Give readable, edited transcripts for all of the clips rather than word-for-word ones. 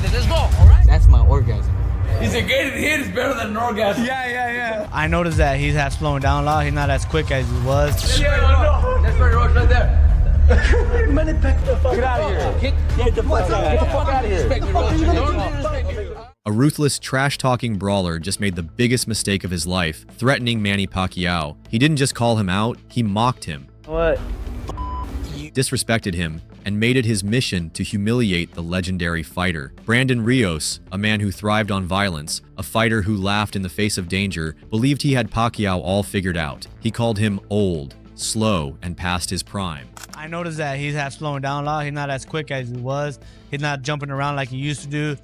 Let's go, all right? That's my orgasm. He's a gated hit is better than an orgasm. Yeah. I noticed that he has slowing down a lot. He's not as quick as he was. Yeah, no. That's Brandon Rios right there. Manny Pacquiao, Get out of here. Get the fuck Out of here. Don't disrespect me. A ruthless, trash-talking brawler just made the biggest mistake of his life, threatening Manny Pacquiao. He didn't just call him out, he mocked him. What? Disrespected him, and made it his mission to humiliate the legendary fighter. Brandon Rios, a man who thrived on violence, a fighter who laughed in the face of danger, believed he had Pacquiao all figured out. He called him old, slow, and past his prime. I noticed that he has slowing down a lot. He's not as quick as he was. He's not jumping around like he used to do.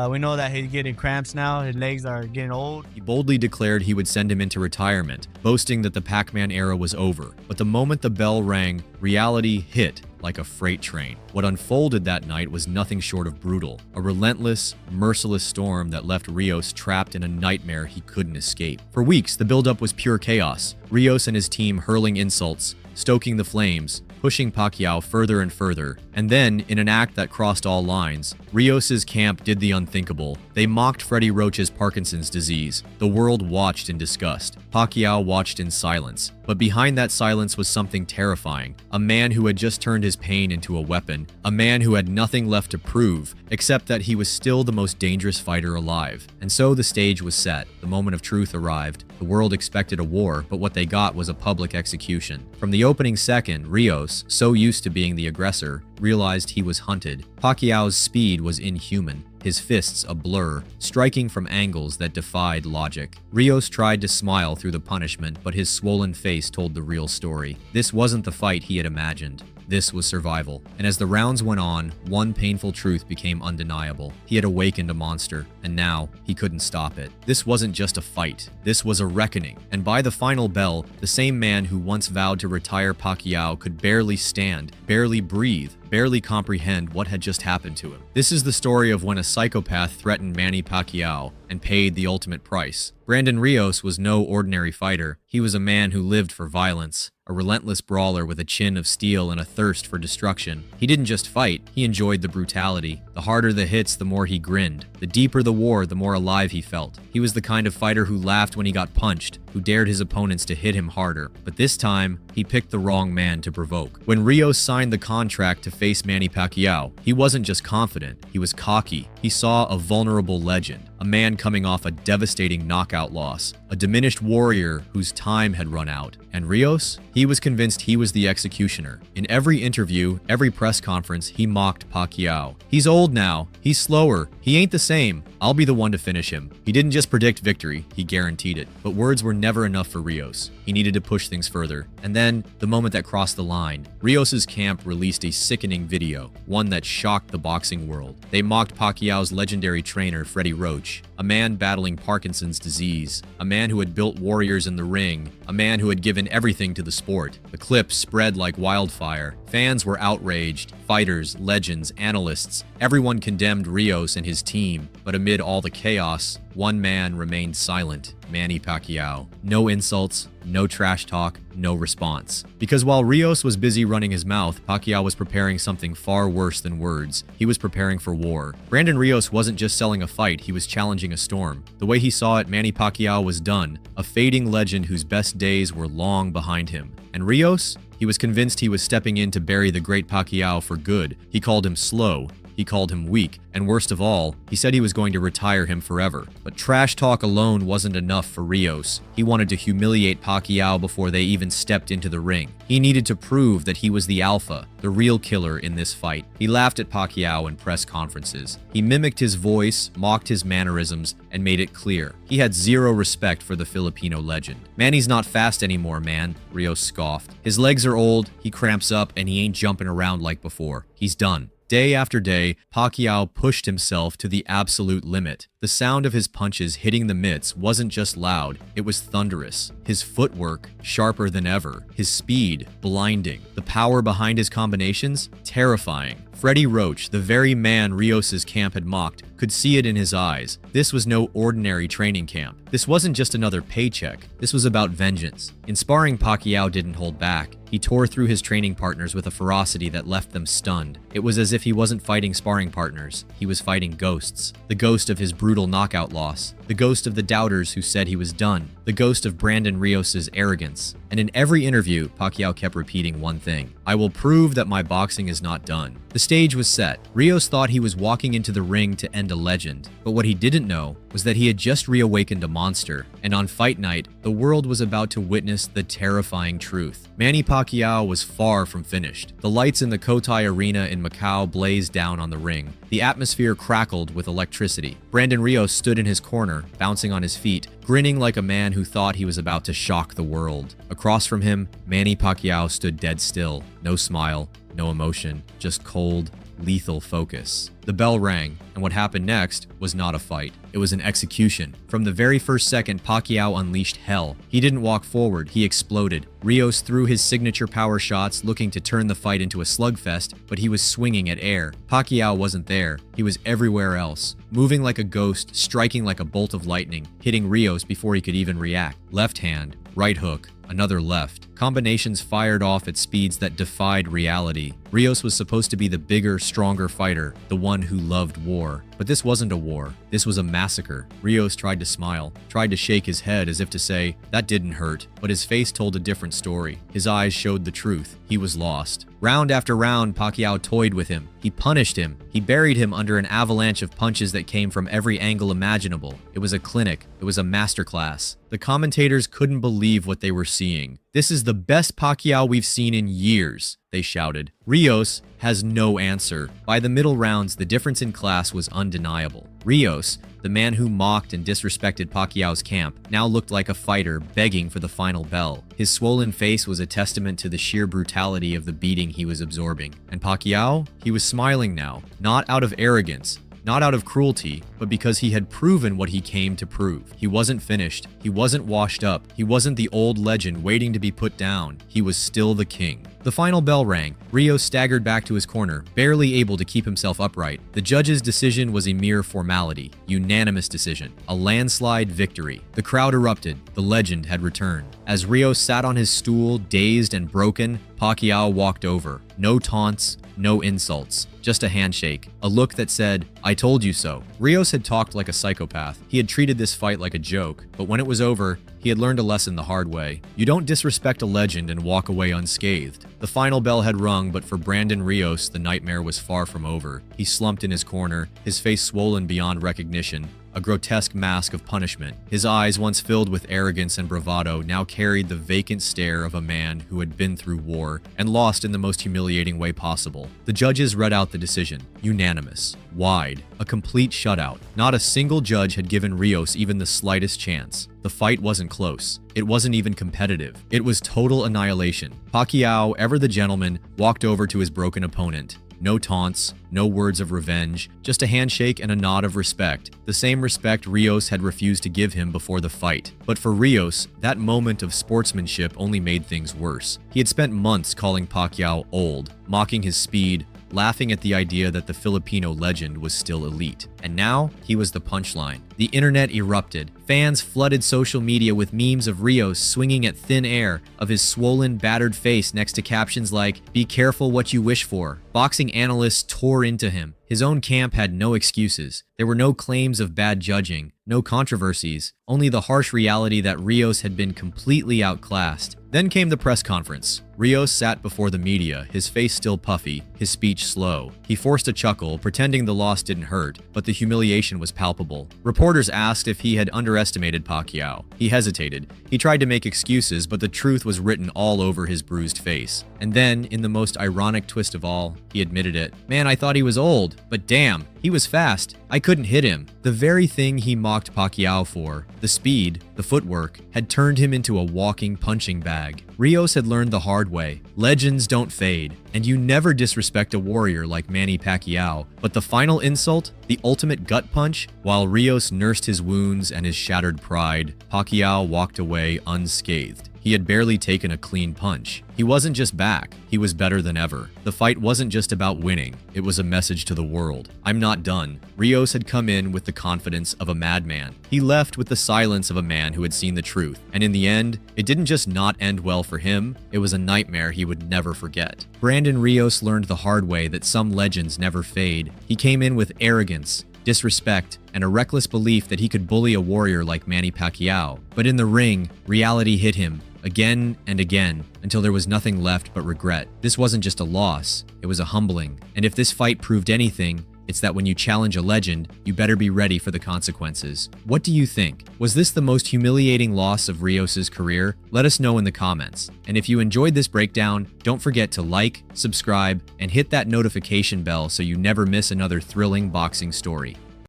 We know that he's getting cramps now. His legs are getting old. He boldly declared he would send him into retirement, boasting that the Pac-Man era was over. But the moment the bell rang, reality hit like a freight train. What unfolded that night was nothing short of brutal. A relentless, merciless storm that left Rios trapped in a nightmare he couldn't escape. For weeks, the buildup was pure chaos. Rios and his team hurling insults, stoking the flames, pushing Pacquiao further and further. And then, in an act that crossed all lines, Rios's camp did the unthinkable. They mocked Freddie Roach's Parkinson's disease. The world watched in disgust. Pacquiao watched in silence. But behind that silence was something terrifying. A man who had just turned his pain into a weapon. A man who had nothing left to prove, except that he was still the most dangerous fighter alive. And so the stage was set. The moment of truth arrived. The world expected a war, but what they got was a public execution. From the opening second, Rios, so used to being the aggressor, realized he was hunted. Pacquiao's speed was inhuman, his fists a blur, striking from angles that defied logic. Rios tried to smile through the punishment, but his swollen face told the real story. This wasn't the fight he had imagined. This was survival. And as the rounds went on, one painful truth became undeniable. He had awakened a monster, and now he couldn't stop it. This wasn't just a fight. This was a reckoning. And by the final bell, the same man who once vowed to retire Pacquiao could barely stand, barely breathe, barely comprehend what had just happened to him. This is the story of when a psychopath threatened Manny Pacquiao and paid the ultimate price. Brandon Rios was no ordinary fighter. He was a man who lived for violence, a relentless brawler with a chin of steel and a thirst for destruction. He didn't just fight, he enjoyed the brutality. The harder the hits, the more he grinned. The deeper the war, the more alive he felt. He was the kind of fighter who laughed when he got punched, who dared his opponents to hit him harder. But this time, he picked the wrong man to provoke. When Rios signed the contract to face Manny Pacquiao, he wasn't just confident, he was cocky. He saw a vulnerable legend, a man coming off a devastating knockout loss, a diminished warrior whose time had run out. And Rios? He was convinced he was the executioner. In every interview, every press conference, he mocked Pacquiao. He's old now. He's slower. He ain't the same. I'll be the one to finish him. He didn't just predict victory, he guaranteed it. But words were never enough for Rios. He needed to push things further. And then, the moment that crossed the line, Rios's camp released a sickening video, one that shocked the boxing world. They mocked Pacquiao's legendary trainer, Freddie Roach, a man battling Parkinson's disease, a man who had built warriors in the ring, a man who had given everything to the sport. The clip spread like wildfire. Fans were outraged. Fighters, legends, analysts, everyone condemned Rios and his team. But amid all the chaos, one man remained silent, Manny Pacquiao. No insults, no trash talk, no response. Because while Rios was busy running his mouth, Pacquiao was preparing something far worse than words. He was preparing for war. Brandon Rios wasn't just selling a fight, he was challenging a storm. The way he saw it, Manny Pacquiao was done, a fading legend whose best days were long behind him. And Rios? He was convinced he was stepping in to bury the great Pacquiao for good. He called him slow. He called him weak, and worst of all, he said he was going to retire him forever. But trash talk alone wasn't enough for Rios. He wanted to humiliate Pacquiao before they even stepped into the ring. He needed to prove that he was the alpha, the real killer in this fight. He laughed at Pacquiao in press conferences. He mimicked his voice, mocked his mannerisms, and made it clear. He had zero respect for the Filipino legend. Manny's not fast anymore, man, Rios scoffed. His legs are old, he cramps up, and he ain't jumping around like before. He's done. Day after day, Pacquiao pushed himself to the absolute limit. The sound of his punches hitting the mitts wasn't just loud, it was thunderous. His footwork, sharper than ever. His speed, blinding. The power behind his combinations, terrifying. Freddie Roach, the very man Rios's camp had mocked, could see it in his eyes. This was no ordinary training camp. This wasn't just another paycheck. This was about vengeance. In sparring, Pacquiao didn't hold back. He tore through his training partners with a ferocity that left them stunned. It was as if he wasn't fighting sparring partners. He was fighting ghosts. The ghost of his brutal knockout loss. The ghost of the doubters who said he was done. The ghost of Brandon Rios' arrogance. And in every interview, Pacquiao kept repeating one thing: I will prove that my boxing is not done. The stage was set. Rios thought he was walking into the ring to end a legend. But what he didn't know was that he had just reawakened a monster. And on fight night, the world was about to witness the terrifying truth. Manny Pacquiao was far from finished. The lights in the Cotai Arena in Macau blazed down on the ring. The atmosphere crackled with electricity. Brandon Rios stood in his corner, bouncing on his feet, grinning like a man who thought he was about to shock the world. Across from him, Manny Pacquiao stood dead still. No smile, no emotion, just cold, lethal focus. The bell rang, and what happened next was not a fight. It was an execution. From the very first second, Pacquiao unleashed hell. He didn't walk forward, he exploded. Rios threw his signature power shots, looking to turn the fight into a slugfest, but he was swinging at air. Pacquiao wasn't there. He was everywhere else, moving like a ghost, striking like a bolt of lightning, hitting Rios before he could even react. Left hand, right hook, another left. Combinations fired off at speeds that defied reality. Rios was supposed to be the bigger, stronger fighter, the one who loved war. But this wasn't a war. This was a massacre. Rios tried to smile, tried to shake his head as if to say, that didn't hurt. But his face told a different story. His eyes showed the truth. He was lost. Round after round, Pacquiao toyed with him. He punished him. He buried him under an avalanche of punches that came from every angle imaginable. It was a clinic. It was a masterclass. The commentators couldn't believe what they were seeing. This is the best Pacquiao we've seen in years, they shouted. Rios has no answer. By the middle rounds, the difference in class was undeniable. Rios, the man who mocked and disrespected Pacquiao's camp, now looked like a fighter begging for the final bell. His swollen face was a testament to the sheer brutality of the beating he was absorbing. And Pacquiao? He was smiling now, not out of arrogance, not out of cruelty, but because he had proven what he came to prove. He wasn't finished. He wasn't washed up. He wasn't the old legend waiting to be put down. He was still the king. The final bell rang. Rios staggered back to his corner, barely able to keep himself upright. The judge's decision was a mere formality. Unanimous decision. A landslide victory. The crowd erupted. The legend had returned. As Rios sat on his stool, dazed and broken, Pacquiao walked over. No taunts, no insults, just a handshake, a look that said, I told you so. Rios had talked like a psychopath. He had treated this fight like a joke, but when it was over, he had learned a lesson the hard way. You don't disrespect a legend and walk away unscathed. The final bell had rung, but for Brandon Rios, the nightmare was far from over. He slumped in his corner, his face swollen beyond recognition, a grotesque mask of punishment. His eyes, once filled with arrogance and bravado, now carried the vacant stare of a man who had been through war and lost in the most humiliating way possible. The judges read out the decision. Unanimous. Wide. A complete shutout. Not a single judge had given Rios even the slightest chance. The fight wasn't close. It wasn't even competitive. It was total annihilation. Pacquiao, ever the gentleman, walked over to his broken opponent. No taunts, no words of revenge, just a handshake and a nod of respect, the same respect Rios had refused to give him before the fight. But for Rios, that moment of sportsmanship only made things worse. He had spent months calling Pacquiao old, mocking his speed, laughing at the idea that the Filipino legend was still elite. And now, he was the punchline. The internet erupted. Fans flooded social media with memes of Rios swinging at thin air, of his swollen, battered face next to captions like, "Be careful what you wish for." Boxing analysts tore into him. His own camp had no excuses. There were no claims of bad judging, no controversies, only the harsh reality that Rios had been completely outclassed. Then came the press conference. Rios sat before the media, his face still puffy, his speech slow. He forced a chuckle, pretending the loss didn't hurt, but the humiliation was palpable. Reporters asked if he had underestimated Pacquiao. He hesitated. He tried to make excuses, but the truth was written all over his bruised face. And then, in the most ironic twist of all, he admitted it. "Man, I thought he was old, but damn, he was fast. I couldn't hit him." The very thing he mocked Pacquiao for, the speed, the footwork, had turned him into a walking punching bag. Rios had learned the hard way. Legends don't fade, and you never disrespect a warrior like Manny Pacquiao. But the final insult, the ultimate gut punch, while Rios nursed his wounds and his shattered pride, Pacquiao walked away unscathed. He had barely taken a clean punch. He wasn't just back, he was better than ever. The fight wasn't just about winning, it was a message to the world. I'm not done. Rios had come in with the confidence of a madman. He left with the silence of a man who had seen the truth. And in the end, it didn't just not end well for him, it was a nightmare he would never forget. Brandon Rios learned the hard way that some legends never fade. He came in with arrogance, disrespect, and a reckless belief that he could bully a warrior like Manny Pacquiao. But in the ring, reality hit him again and again until there was nothing left but regret. This wasn't just a loss, it was a humbling. And if this fight proved anything, it's that when you challenge a legend, you better be ready for the consequences. What do you think? Was this the most humiliating loss of Rios' career? Let us know in the comments. And if you enjoyed this breakdown, don't forget to like, subscribe, and hit that notification bell so you never miss another thrilling boxing story.